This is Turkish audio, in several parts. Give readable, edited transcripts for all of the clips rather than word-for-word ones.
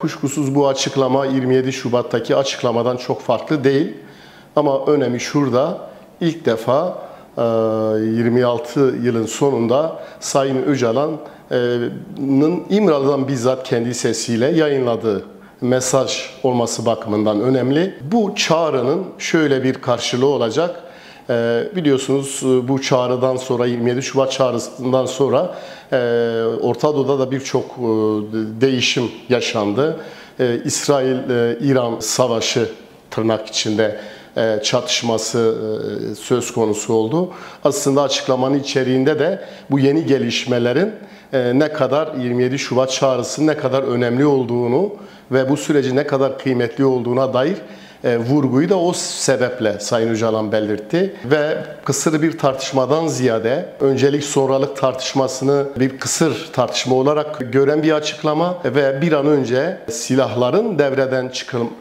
Kuşkusuz bu açıklama 27 Şubat'taki açıklamadan çok farklı değil. Ama önemi şurada, ilk defa 26 yılın sonunda Sayın Öcalan'ın İmralı'dan bizzat kendi sesiyle yayınladığı mesaj olması bakımından önemli. Bu çağrının şöyle bir karşılığı olacak. Biliyorsunuz bu çağrıdan sonra, 27 Şubat çağrısından sonra Orta Doğu'da da birçok değişim yaşandı. İsrail-İran savaşı tırnak içinde çatışması söz konusu oldu. Aslında açıklamanın içeriğinde de bu yeni gelişmelerin ne kadar 27 Şubat çağrısı ne kadar önemli olduğunu ve bu süreci ne kadar kıymetli olduğuna dair vurguyu da o sebeple Sayın Öcalan belirtti. Ve kısır bir tartışmadan ziyade öncelik sonralık tartışmasını bir kısır tartışma olarak gören bir açıklama ve bir an önce silahların devreden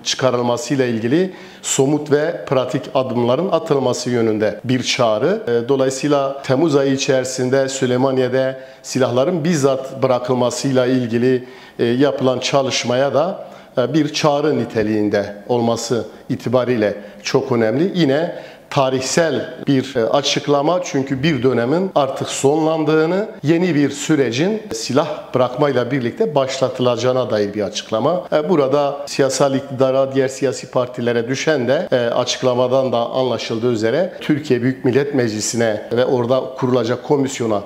çıkarılmasıyla ilgili somut ve pratik adımların atılması yönünde bir çağrı. Dolayısıyla Temmuz ayı içerisinde Süleymaniye'de silahların bizzat bırakılmasıyla ilgili yapılan çalışmaya da bir çağrı niteliğinde olması itibariyle çok önemli. Yine tarihsel bir açıklama, çünkü bir dönemin artık sonlandığını, yeni bir sürecin silah bırakmayla birlikte başlatılacağına dair bir açıklama. Burada siyasal iktidara, diğer siyasi partilere düşen de açıklamadan da anlaşıldığı üzere Türkiye Büyük Millet Meclisi'ne ve orada kurulacak komisyona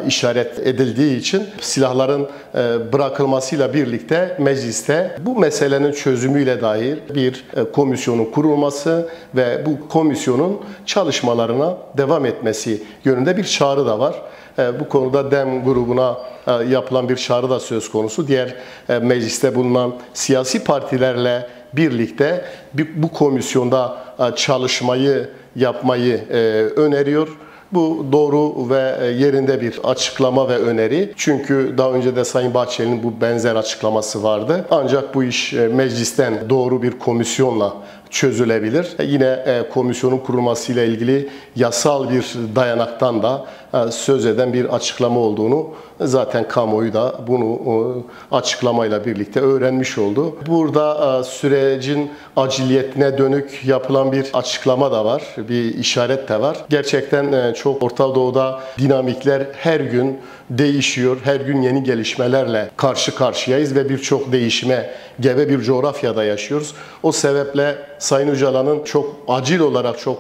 işaret edildiği için silahların bırakılmasıyla birlikte mecliste bu meselenin çözümüyle dair bir komisyonun kurulması ve bu komisyonun çalışmalarına devam etmesi yönünde bir çağrı da var. Bu konuda DEM grubuna yapılan bir çağrı da söz konusu. Diğer mecliste bulunan siyasi partilerle birlikte bu komisyonda çalışmayı yapmayı öneriyor. Bu doğru ve yerinde bir açıklama ve öneri. Çünkü daha önce de Sayın Bahçeli'nin bu benzer açıklaması vardı. Ancak bu iş meclisten doğru bir komisyonla çözülebilir. Yine komisyonun kurulmasıyla ilgili yasal bir dayanaktan da söz eden bir açıklama olduğunu zaten kamuoyu da bunu açıklamayla birlikte öğrenmiş oldu. Burada sürecin aciliyetine dönük yapılan bir açıklama da var, bir işaret de var. Gerçekten çok Orta Doğu'da dinamikler her gün değişiyor, her gün yeni gelişmelerle karşı karşıyayız ve birçok değişime gebe bir coğrafyada yaşıyoruz. O sebeple Sayın Öcalan'ın çok acil olarak, çok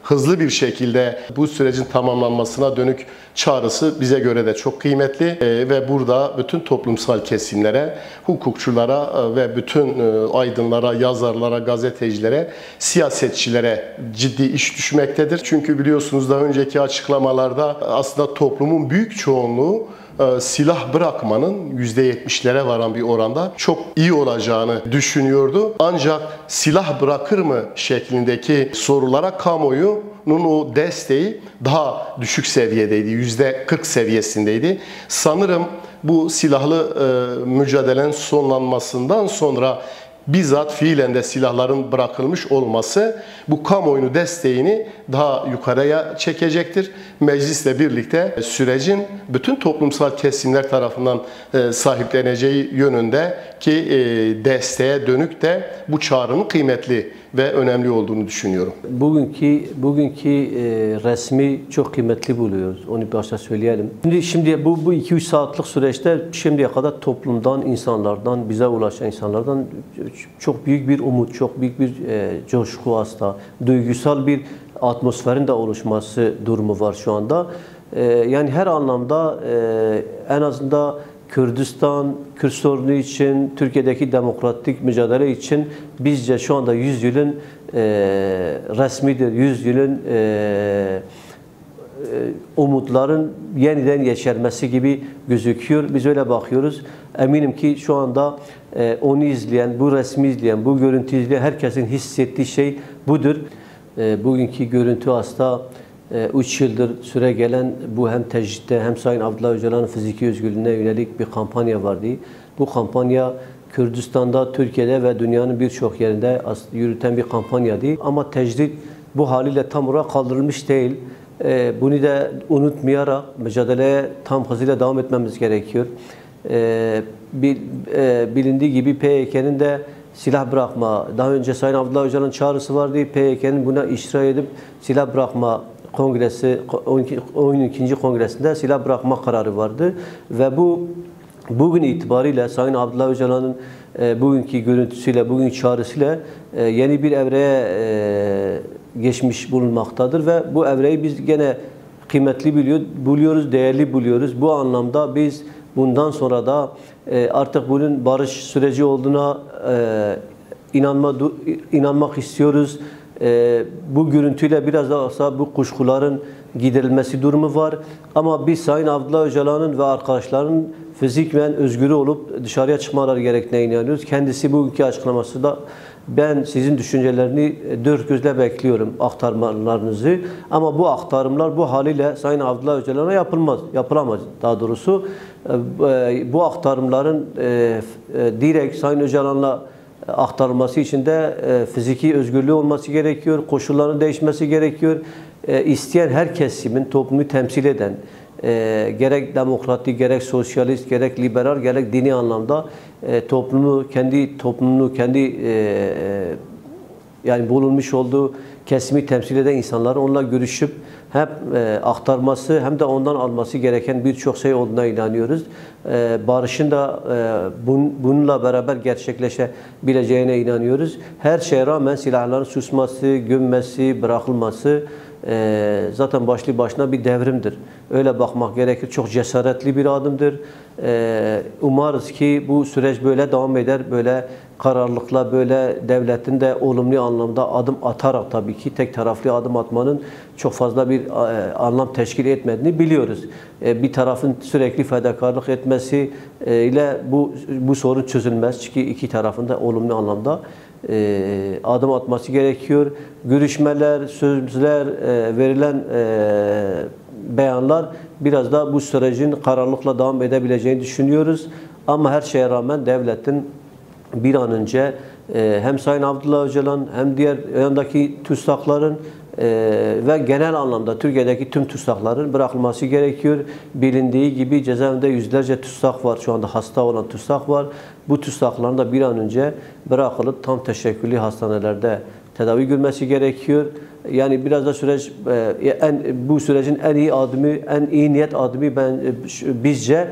hızlı bir şekilde bu sürecin tamamlanmasına dönük çağrısı bize göre de çok kıymetli ve burada bütün toplumsal kesimlere, hukukçulara ve bütün aydınlara, yazarlara, gazetecilere, siyasetçilere ciddi iş düşmektedir. Çünkü biliyorsunuz daha önceki açıklamalarda aslında toplumun büyük çoğunluğu silah bırakmanın %70'lere varan bir oranda çok iyi olacağını düşünüyordu. Ancak silah bırakır mı şeklindeki sorulara kamuoyunun o desteği daha düşük seviyedeydi. %40 seviyesindeydi. Sanırım bu silahlı mücadelenin sonlanmasından sonra bizzat fiilen de silahların bırakılmış olması bu kamuoyunun desteğini daha yukarıya çekecektir. Meclisle birlikte sürecin bütün toplumsal kesimler tarafından sahipleneceği yönünde ki desteğe dönük de bu çağrının kıymetli ve önemli olduğunu düşünüyorum. Bugünkü resmi çok kıymetli buluyoruz. Onu başta söyleyelim. Şimdi bu 2-3 saatlik süreçte şimdiye kadar toplumdan, insanlardan, bize ulaşan insanlardan çok büyük bir umut, çok büyük bir coşku, hasta, duygusal bir atmosferin de oluşması durumu var şu anda. Yani her anlamda en azından Kürdistan, Kürt sorunu için, Türkiye'deki demokratik mücadele için bizce şu anda 100 yılın resmidir, 100 yılın umutların yeniden yeşermesi gibi gözüküyor. Biz öyle bakıyoruz. Eminim ki şu anda onu izleyen, bu resmi izleyen, bu görüntü izleyen herkesin hissettiği şey budur. Bugünkü görüntü aslında 3 yıldır süre gelen bu hem tecritte hem Sayın Abdullah Öcalan'ın fiziki özgürlüğüne yönelik bir kampanya vardı. Bu kampanya Kürdistan'da, Türkiye'de ve dünyanın birçok yerinde yürüten bir kampanyadı. Ama tecrit bu haliyle tam olarak kaldırılmış değil. Bunu da unutmayarak mücadeleye tam hızıyla devam etmemiz gerekiyor. Bilindiği gibi PYK'nin de silah bırakma, daha önce Sayın Abdullah Öcalan'ın çağrısı vardı. PYK'nin buna iştirak edip silah bırakma kongresi, 12. kongresinde silah bırakma kararı vardı. Ve bugün itibariyle Sayın Abdullah Öcalan'ın bugünkü görüntüsüyle, bugünkü çağrısıyla yeni bir evreye geçmiş bulunmaktadır ve bu evreyi biz gene kıymetli buluyoruz, değerli buluyoruz. Bu anlamda biz bundan sonra da artık bunun barış süreci olduğuna inanmak istiyoruz. Bu görüntüyle biraz daha olsa bu kuşkuların giderilmesi durumu var. Ama biz Sayın Abdullah Öcalan'ın ve arkadaşlarının fiziken özgür olup dışarıya çıkmaları gerektiğine inanıyoruz. Kendisi bugünkü açıklaması da ben sizin düşüncelerini dört gözle bekliyorum, aktarmalarınızı. Ama bu aktarımlar bu haliyle Sayın Abdullah Öcalan'a yapılamaz daha doğrusu. Bu aktarımların direkt Sayın Öcalan'la aktarılması için de fiziki özgürlüğü olması gerekiyor, koşulların değişmesi gerekiyor. İsteyen her kesimin toplumu temsil eden, gerek demokratik, gerek sosyalist, gerek liberal, gerek dini anlamda kendi toplumunu, yani bulunmuş olduğu kesimi temsil eden insanların onunla görüşüp hem aktarması hem de ondan alması gereken birçok şey olduğuna inanıyoruz. Barışın da bununla beraber gerçekleşebileceğine inanıyoruz. Her şeye rağmen silahların susması, gömmesi, bırakılması zaten başlı başına bir devrimdir. Öyle bakmak gerekir. Çok cesaretli bir adımdır. Umarız ki bu süreç böyle devam eder. Böyle kararlılıkla, böyle devletin de olumlu anlamda adım atarak, tabii ki tek taraflı adım atmanın çok fazla bir anlam teşkil etmediğini biliyoruz. Bir tarafın sürekli fedakarlık etmesi ile bu sorun çözülmez. Çünkü iki tarafın da olumlu anlamda adım atması gerekiyor. Görüşmeler, sözler, verilen beyanlar biraz da bu sürecin kararlılıkla devam edebileceğini düşünüyoruz. Ama her şeye rağmen devletin bir an önce hem Sayın Abdullah Öcalan hem diğer yanındaki TÜSAK'ların ve genel anlamda Türkiye'deki tüm TÜSAK'ların bırakılması gerekiyor. Bilindiği gibi cezaevinde yüzlerce TÜSAK var. Şu anda hasta olan TÜSAK var. Bu TÜSAK'ların da bir an önce bırakılıp tam teşekküllü hastanelerde tedavi görmesi gerekiyor. Yani biraz da süreç, bu sürecin en iyi adımı, en iyi niyet adımı bizce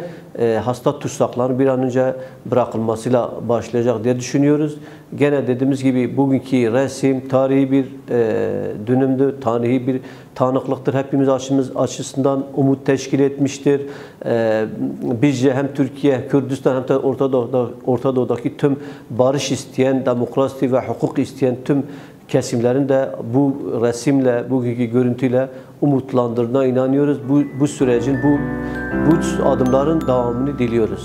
hasta TÜSAK'ların bir an önce bırakılmasıyla başlayacak diye düşünüyoruz. Gene dediğimiz gibi bugünkü resim tarihi bir dönümdür, tarihi bir tanıklıktır. Hepimiz açısından umut teşkil etmiştir. Bizce hem Türkiye, Kürdistan hem de Orta Doğu'daki tüm barış isteyen, demokrasi ve hukuk isteyen tüm kesimlerin de bu resimle, bugünkü görüntüyle umutlandırdığına inanıyoruz. Bu sürecin, bu adımların devamını diliyoruz.